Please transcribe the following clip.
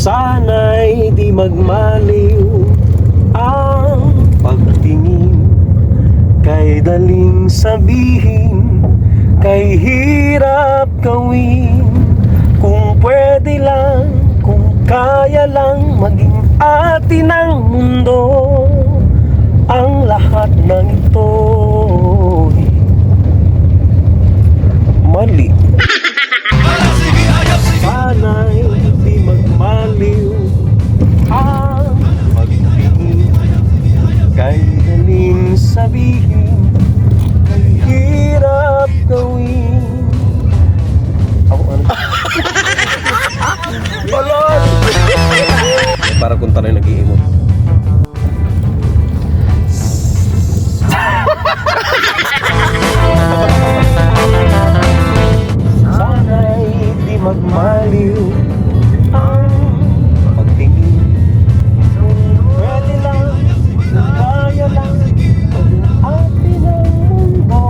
Sana'y di magmaliw ang pagtingin, kay daling sabihin, kay hirap gawin. Kung pwede lang, kung kaya lang, maging atin ang mundo. Ang lahat ng ito'y mali. Sana'y di magmaliw ang pagtingin, kay daling sabihin, kay hirap gawin. Ako ano? Balon! Para kung tanay nag-iimot. Sana'y di magmaliw ang pagtingin, pwede lang, kaya lang, maging atin ang mundo.